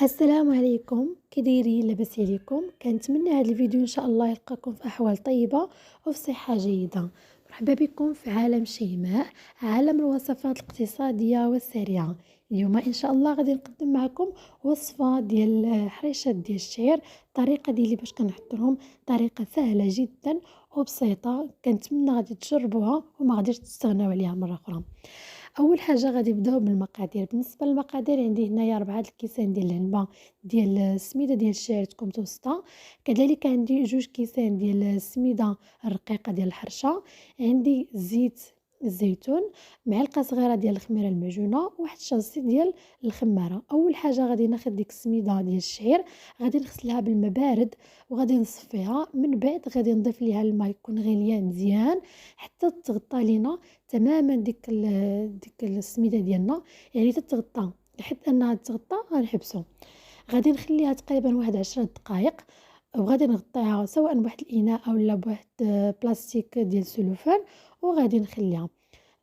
السلام عليكم، كي دايرين؟ لاباس عليكم؟ كنتمنى هذا الفيديو ان شاء الله يلقاكم في احوال طيبه وفي صحه جيده. مرحبا بكم في عالم شيماء، عالم الوصفات الاقتصاديه والسريعه. اليوم ان شاء الله غادي نقدم معكم وصفه ديال حريشات ديال الشعير. الطريقه ديالي باش كنحضرهم طريقه سهله جدا وبسيطه، كنتمنى غادي تجربوها وما غاديش تستغناو عليها مره اخرى. اول حاجه غادي نبداو بالمقادير. بالنسبه للمقادير عندي هنايا 4 الكيسان ديال العنبه ديال السميده ديال الشعير تكون متوسطه، كذلك عندي 2 كيسان ديال السميده الرقيقه ديال الحرشه، عندي زيت الزيتون، معلقه صغيره ديال الخميره المعجونه، واحد الشاصي ديال الخماره. اول حاجه غادي ناخذ ديك السميده ديال الشعير، غادي نغسلها بالماء بارد وغادي نصفيها، من بعد غادي نضيف ليها الماء يكون غليان مزيان حتى تغطى لينا تماما ديك السميده ديالنا، يعني تتغطى لحد انها تغطى غنحبسو. غادي نخليها تقريبا واحد 10 دقائق، وغادي نغطيها سواء بواحد الاناء اولا بواحد بلاستيك ديال السلوفان، وغادي نخليها.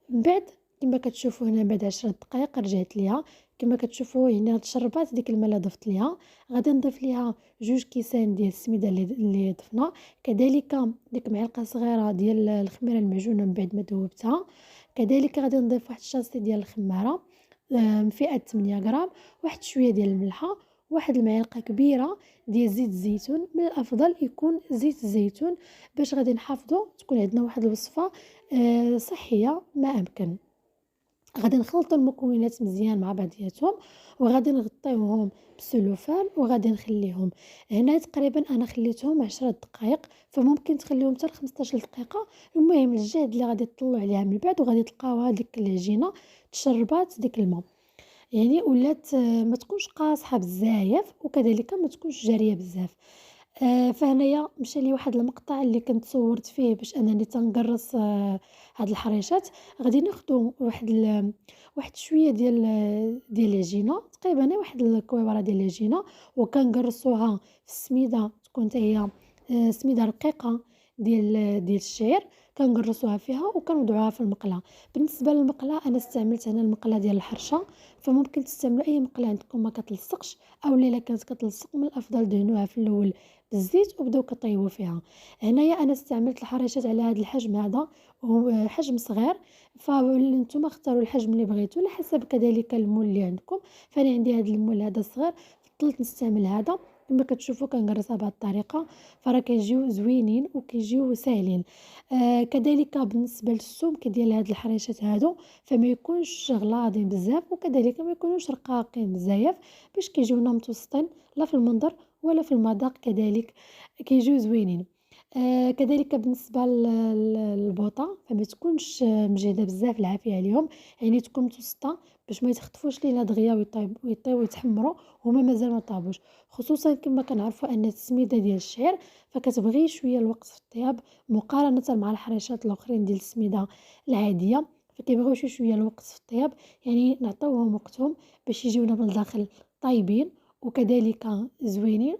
من بعد كما كتشوفوا هنا بعد 10 دقائق رجعت ليها، كما كتشوفوا يعني تشربات ديك الماء اللي ضفت ليها. غادي نضيف ليها 2 كيسان ديال السميده اللي ضفنا، كذلك ديك معلقه صغيره ديال الخميره المعجونه من بعد ما ذوبتها، كذلك غادي نضيف واحد الشاصي ديال الخماره فئه 8 غرام، واحد شويه ديال الملحه، واحد المعلقه كبيره ديال زيت الزيتون. من الافضل يكون زيت الزيتون باش غادي نحافظوا تكون عندنا واحد الوصفه صحيه ما امكن. غادي نخلطوا المكونات مزيان مع بعضياتهم، وغادي نغطيوهم بالسلوفان وغادي نخليهم. هنا تقريبا انا خليتهم 10 دقائق، فممكن تخليهم حتى 15 دقيقه. المهم الجهد اللي غادي تطلعوا عليها من بعد وغادي تلقاوها ديك العجينه تشربات ديك الماء، يعني ولات ما تكونش قاصحه بزاف وكذلك ما تكونش جاريه بزاف. فهنايا مشى لي واحد المقطع اللي كنت صورت فيه باش انني تنقرص هاد الحريشات. غادي ناخذوا واحد شويه ديال العجينه، تقريبا واحد الكويبره ديال العجينه، وكنقرصوها في السميده تكون حتى هي سميده رقيقه ديال الشعير، كنقرصوها فيها وكنوضعوها في المقله. بالنسبه للمقله انا استعملت هنا المقله ديال الحرشه، فممكن تستعملوا اي مقله عندكم ما كتلصقش، او الا كانت كتلصق من الافضل دهنوها في الاول بالزيت وبداو كطيبوا فيها. هنايا انا استعملت الحريشات على هذا الحجم هذا، وهو حجم صغير، فانتم اختاروا الحجم اللي بغيتوا على حسب كذلك المول اللي عندكم. فانا عندي هذا المول هذا صغير، فضلت نستعمل هذا. كما كتشوفوا كنقرصها بهذه الطريقه، فراه كيجيو زوينين وكيجيو ساهلين. كذلك بالنسبه للسمك ديال هاد الحريشات هادو فما يكونش غلاظين بزاف، وكذلك ما يكونوش رقاقين بزاف، باش كيجيونا متوسطين لا في المنظر ولا في المذاق، كذلك كيجيو زوينين. كذلك بالنسبه للبوطه فما تكونش مجهده بزاف العافيه عليهم، يعني تكون متوسطه باش ما يتخطفوش لينا دغيا ويطيبوا ويتحمروا هما مازال ما طابوش. خصوصا كما كنعرفوا ان السميده ديال الشعير فكتبغي شويه الوقت في الطياب مقارنه مع الحريشات الاخرين ديال السميده العاديه، فكيبغيو شويه الوقت في الطياب، يعني نعطيوهم وقتهم باش يجيونا من الداخل طايبين وكذلك زوينين،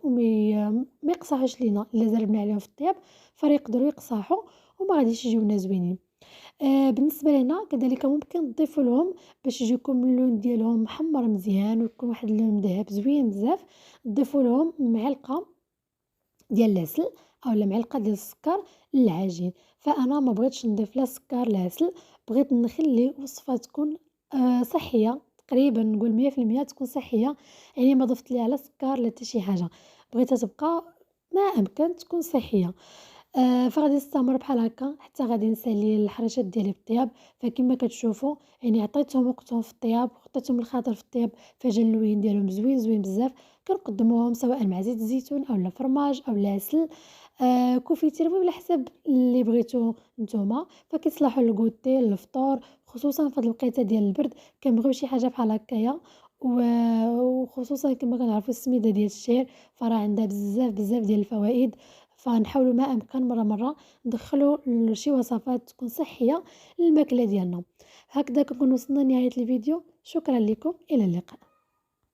ما يقصحوش لينا الا زربنا عليهم في الطياب، فيقدروا يقصحوا وما غاديش يجيونا زوينين. بالنسبه لهنا كذلك ممكن تضيفوا لهم باش يجيكم اللون ديالهم محمر مزيان ويكون واحد اللون ذهب زوين بزاف، تضيفوا لهم معلقه ديال العسل اولا معلقه ديال السكر للعجين. فانا ما بغيتش نضيف لا سكر لا عسل، بغيت نخلي وصفه تكون صحيه، تقريبا نقول 100% تكون صحيه، يعني ما ضفت ليها لا سكر لا حتى شي حاجه، بغيتها تبقى ما امكن تكون صحيه. فغادي نستمر بحال هكا حتى غادي نسالي الحريشات ديالي بالطياب. فكما كتشوفوا يعني عطيتهم وقتهم في الطياب وعطيتهم الخاطر في الطياب، فجا اللوين ديالهم زوين بزاف. كنقدموهم سواء مع زيت الزيتون اولا فرماج اولا عسل، كونفيتير، المهم على حسب اللي بغيتو نتوما. فكيصلحوا للكوتي للفطور، خصوصا في هاد الوقيته ديال البرد كنبغيو شي حاجه بحال هكايا. وخصوصا كما كنعرفوا السميده ديال الشعير فراه عندها بزاف ديال الفوائد، فنحاولوا ما امكن مره ندخلوا شي وصفات تكون صحيه للماكله ديالنا. هكذا كنكون وصلنا لنهايه الفيديو، شكرا لكم، الى اللقاء.